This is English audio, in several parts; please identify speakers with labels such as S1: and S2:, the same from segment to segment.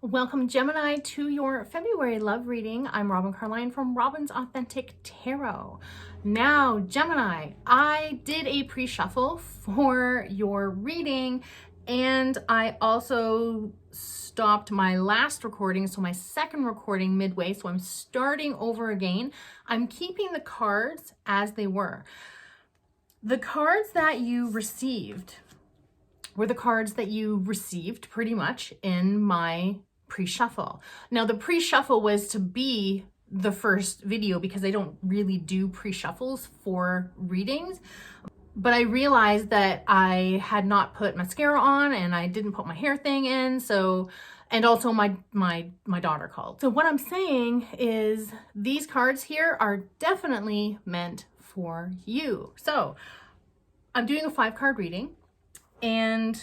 S1: Welcome, Gemini, to your February love reading. I'm Robin Carline from Robin's Authentic Tarot. Now, Gemini, I did a pre-shuffle for your reading, and I also stopped my last recording, so my second recording midway, so I'm starting over again. I'm keeping the cards as they were. The cards that you received were the cards that you received pretty much in my pre-shuffle. Now, the pre-shuffle was to be the first video because I don't really do pre-shuffles for readings, but I realized that I had not put mascara on and I didn't put my hair thing in, and also my daughter called. So what I'm saying is these cards here are definitely meant for you. So I'm doing a 5-card reading, and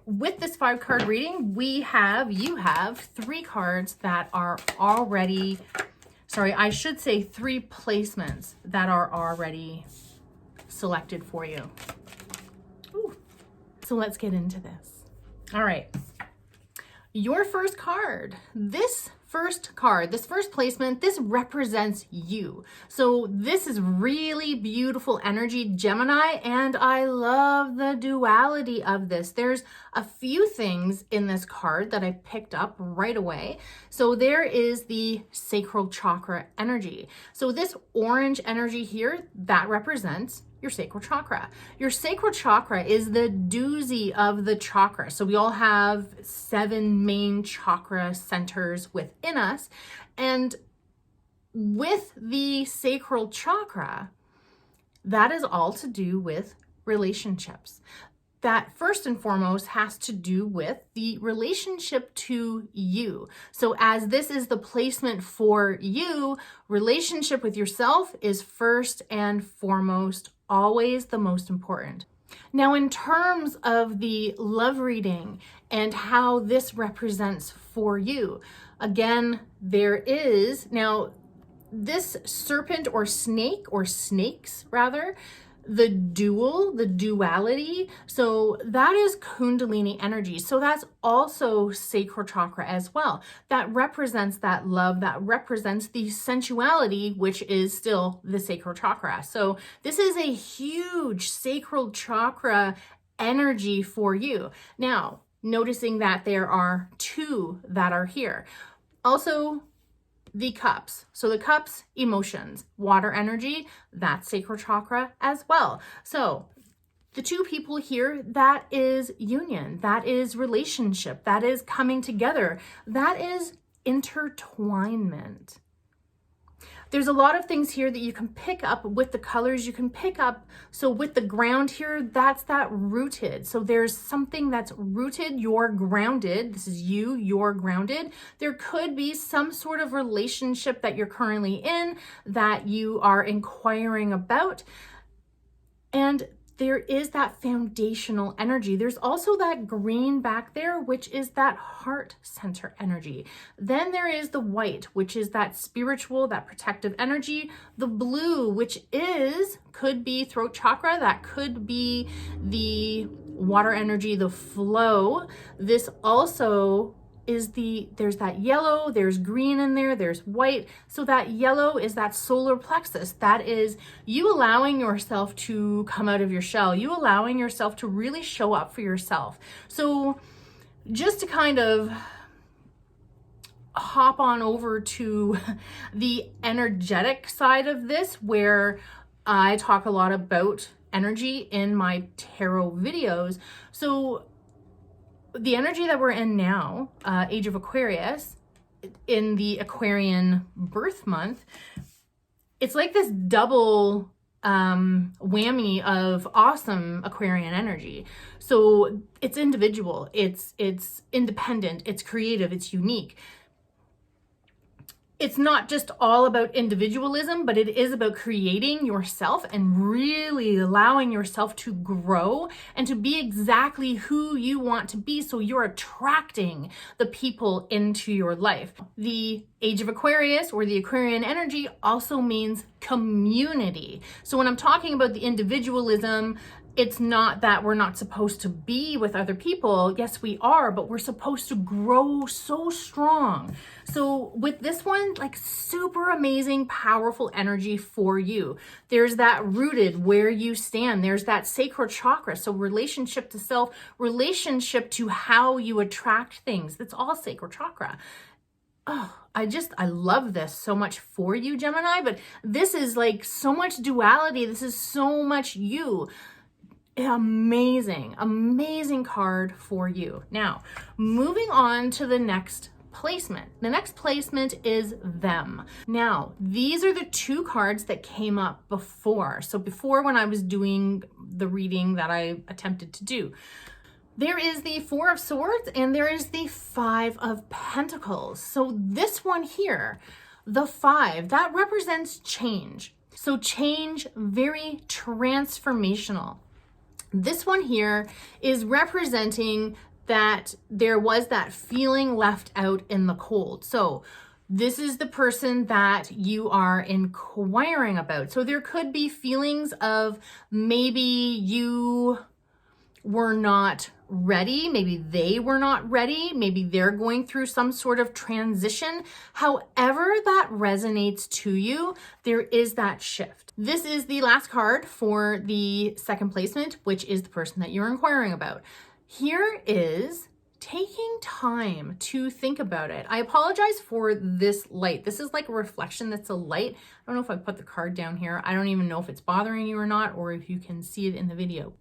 S1: with this 5-card reading, you have 3 cards that are already, I should say 3 placements that are already selected for you. Ooh. So let's get into this. All right. Your first card, this first placement, this represents you. So this is really beautiful energy, Gemini, and I love the duality of this. There's a few things in this card that I picked up right away. So there is the sacral chakra energy. So this orange energy here, that represents your sacral chakra. Your sacral chakra is the doozy of the chakra. So we all have 7 main chakra centers within us. And with the sacral chakra, that is all to do with relationships. That first and foremost has to do with the relationship to you. So as this is the placement for you, relationship with yourself is first and foremost, always the most important. Now, in terms of the love reading and how this represents for you, again, there is now this serpent or snake, or snakes rather, the duality. So that is Kundalini energy. So that's also sacral chakra as well. That represents that love, that represents the sensuality, which is still the sacral chakra. So this is a huge sacral chakra energy for you. Now, noticing that there are 2 that are here. Also, the cups. So the cups, emotions, water energy, that's sacral chakra as well. So the 2 people here, that is union, that is relationship, that is coming together, that is intertwinement. There's a lot of things here that you can pick up with the colors. You can pick up, so with the ground here, that's that rooted. So there's something that's rooted, you're grounded. This is you're grounded. There could be some sort of relationship that you're currently in that you are inquiring about. And there is that foundational energy. There's also that green back there, which is that heart center energy. Then there is the white, which is that spiritual, that protective energy. The blue, which could be throat chakra, that could be the water energy, the flow. This also is there's that yellow, there's green in there, there's white. So that yellow is that solar plexus. That is you allowing yourself to come out of your shell, you allowing yourself to really show up for yourself. So just to kind of hop on over to the energetic side of this, where I talk a lot about energy in my tarot videos. So the energy that we're in now, age of Aquarius, in the Aquarian birth month, it's like this double whammy of awesome Aquarian energy. So it's individual, it's independent, it's creative, it's unique. It's not just all about individualism, but it is about creating yourself and really allowing yourself to grow and to be exactly who you want to be, so you're attracting the people into your life. The age of Aquarius, or the Aquarian energy, also means community. So when I'm talking about the individualism, It's not that we're not supposed to be with other people. Yes, we are, but we're supposed to grow so strong. So with this one, like super amazing, powerful energy for you. There's that rooted where you stand. There's that sacral chakra. So relationship to self, relationship to how you attract things. That's all sacral chakra. Oh, I love this so much for you, Gemini, but this is like so much duality. This is so much you. Amazing, amazing card for you. Now, moving on to the next placement. The next placement is them. Now, these are the two cards that came up before. So before, when I was doing the reading that I attempted to do, there is the Four of Swords and there is the Five of Pentacles. So this one here, the five, that represents change. So change, very transformational. This one here is representing that there was that feeling left out in the cold. So this is the person that you are inquiring about. So there could be feelings of maybe you were not ready, maybe they were not ready, maybe they're going through some sort of transition. However that resonates to you, there is that shift. This is the last card for the second placement, which is the person that you're inquiring about. Here is taking time to think about it. I apologize for this light. This is like a reflection that's a light. I don't know if I put the card down here. I don't even know if it's bothering you or not, or if you can see it in the video.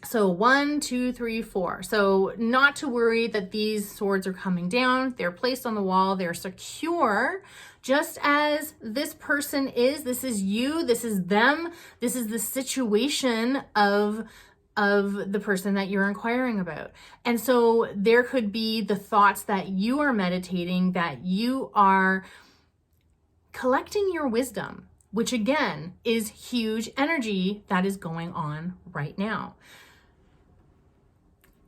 S1: So 1, 2, 3, 4. So not to worry that these swords are coming down. They're placed on the wall. They're secure, just as this person is. This is you. This is them. This is the situation of the person that you're inquiring about. And so there could be the thoughts that you are meditating, that you are collecting your wisdom, which again is huge energy that is going on right now.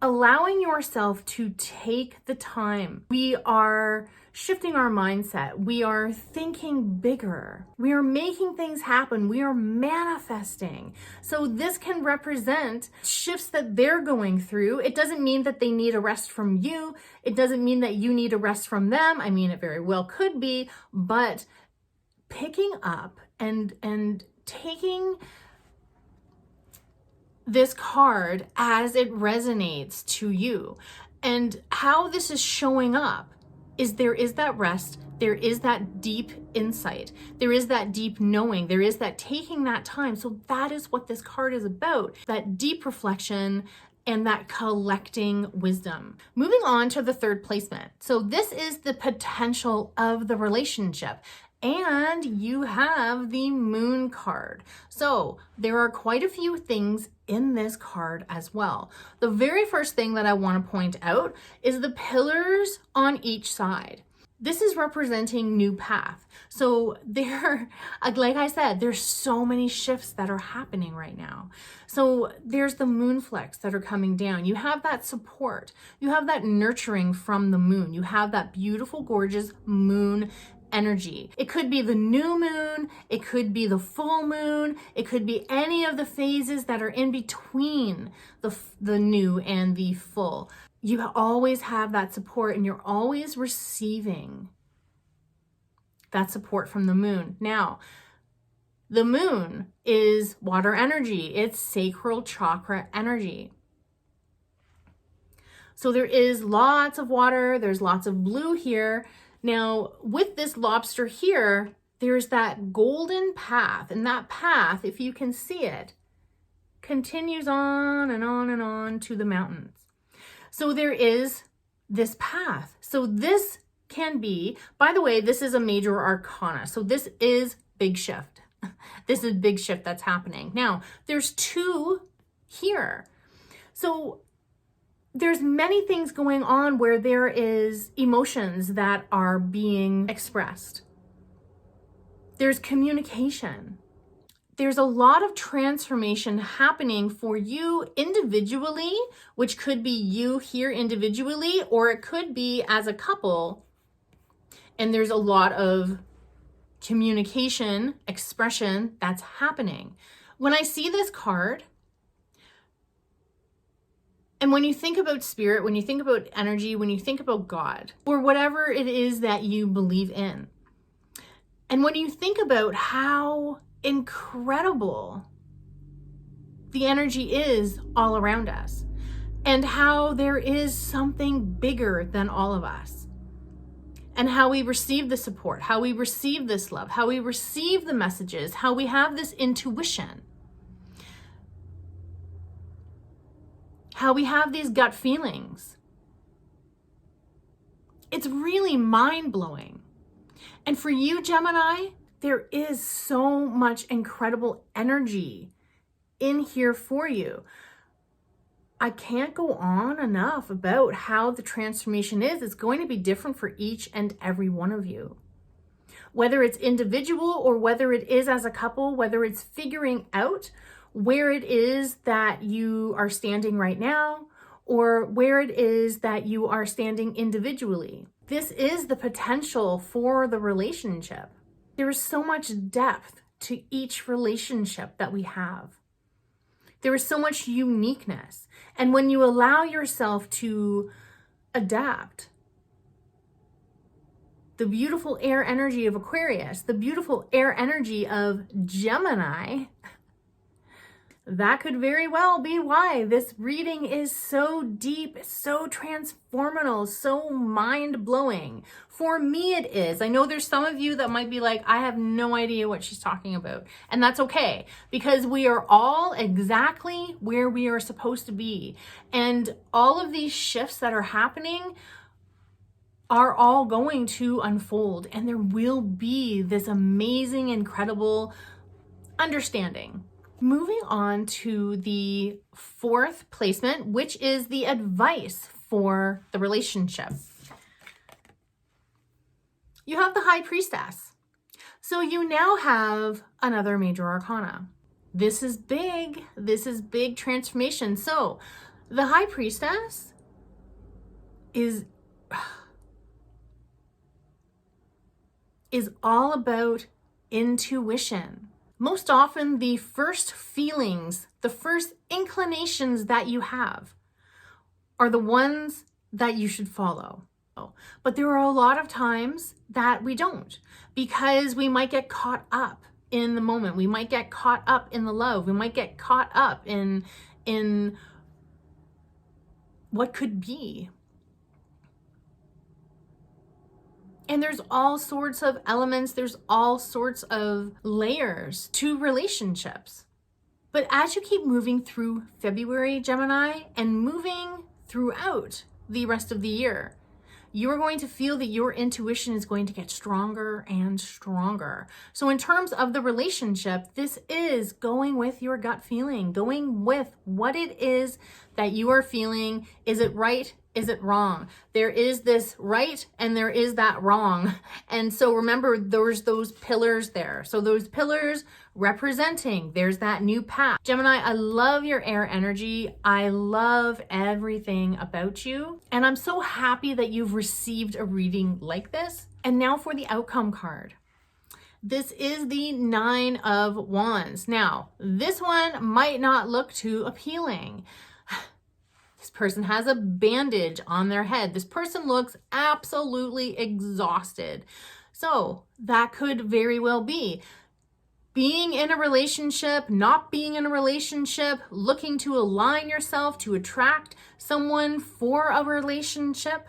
S1: Allowing yourself to take the time. We are shifting our mindset. We are thinking bigger. We are making things happen. We are manifesting. So this can represent shifts that they're going through. It doesn't mean that they need a rest from you. It doesn't mean that you need a rest from them. I mean, it very well could be, but picking up and taking this card as it resonates to you. And how this is showing up is there is that rest, there is that deep insight, there is that deep knowing, there is that taking that time. So that is what this card is about, that deep reflection and that collecting wisdom. Moving on to the third placement. So this is the potential of the relationship. And you have the Moon card. So there are quite a few things in this card as well. The very first thing that I want to point out is the pillars on each side. This is representing new path. So there, like I said, there's so many shifts that are happening right now. So there's the moon flex that are coming down. You have that support. You have that nurturing from the moon. You have that beautiful, gorgeous moon energy. It could be the new moon, it could be the full moon, it could be any of the phases that are in between the new and the full. You always have that support and you're always receiving that support from the moon. Now, the moon is water energy. It's sacral chakra energy. So there is lots of water, there's lots of blue here. Now, with this lobster here, there's that golden path, and that path, if you can see it, continues on and on and on to the mountains. So there is this path. So this can be, by the way, this is a major arcana. So this is big shift. This is big shift that's happening. Now, there's two here. So there's many things going on where there is emotions that are being expressed. There's communication. There's a lot of transformation happening for you individually, which could be you here individually, or it could be as a couple. And there's a lot of communication, expression that's happening. When I see this card, And when you think about spirit, when you think about energy, when you think about God, or whatever it is that you believe in, and when you think about how incredible the energy is all around us, and how there is something bigger than all of us, and how we receive the support, how we receive this love, how we receive the messages, how we have this intuition, how we have these gut feelings. It's really mind-blowing. And for you, Gemini, there is so much incredible energy in here for you. I can't go on enough about how the transformation is. It's going to be different for each and every one of you. Whether it's individual or whether it is as a couple, whether it's figuring out where it is that you are standing right now, or where it is that you are standing individually. This is the potential for the relationship. There is so much depth to each relationship that we have. There is so much uniqueness. And when you allow yourself to adapt, the beautiful air energy of Aquarius, the beautiful air energy of Gemini, that could very well be why this reading is so deep, so transformational, so mind-blowing. For me, it is. I know there's some of you that might be like, I have no idea what she's talking about. And that's okay, because we are all exactly where we are supposed to be. And all of these shifts that are happening are all going to unfold. And there will be this amazing, incredible understanding. Moving on to the fourth placement, which is the advice for the relationship. You have the High Priestess. So you now have another major arcana. This is big. This is big transformation. So the High Priestess is all about intuition. Most often, the first feelings, the first inclinations that you have are the ones that you should follow. But there are a lot of times that we don't, because we might get caught up in the moment. We might get caught up in the love. We might get caught up in what could be. And there's all sorts of elements, there's all sorts of layers to relationships. But as you keep moving through February, Gemini, and moving throughout the rest of the year, you're going to feel that your intuition is going to get stronger and stronger. So in terms of the relationship, this is going with your gut feeling, going with what it is that you are feeling. Is it right? Is it wrong? There is this right and there is that wrong. And so remember, there's those pillars there. So those pillars representing, there's that new path. Gemini, I love your air energy. I love everything about you. And I'm so happy that you've received a reading like this. And now for the outcome card. This is the 9 of Wands. Now, this one might not look too appealing. This person has a bandage on their head. This person looks absolutely exhausted. So that could very well be being in a relationship, not being in a relationship, looking to align yourself to attract someone for a relationship.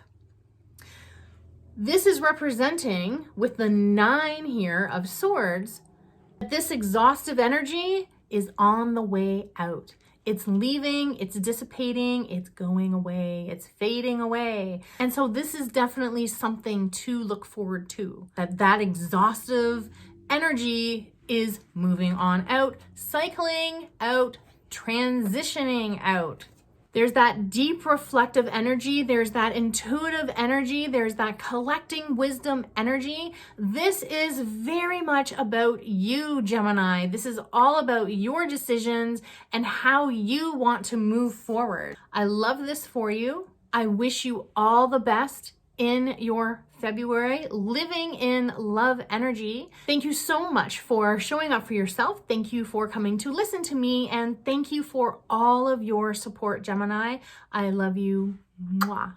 S1: This is representing, with the 9 here of Swords, that this exhaustive energy is on the way out. It's leaving, it's dissipating, it's going away, it's fading away. And so this is definitely something to look forward to, that exhaustive energy is moving on out, cycling out, transitioning out. There's that deep reflective energy. There's that intuitive energy. There's that collecting wisdom energy. This is very much about you, Gemini. This is all about your decisions and how you want to move forward. I love this for you. I wish you all the best in your February, living in love energy. Thank you so much for showing up for yourself. Thank you for coming to listen to me. And thank you for all of your support, Gemini. I love you. Mwah.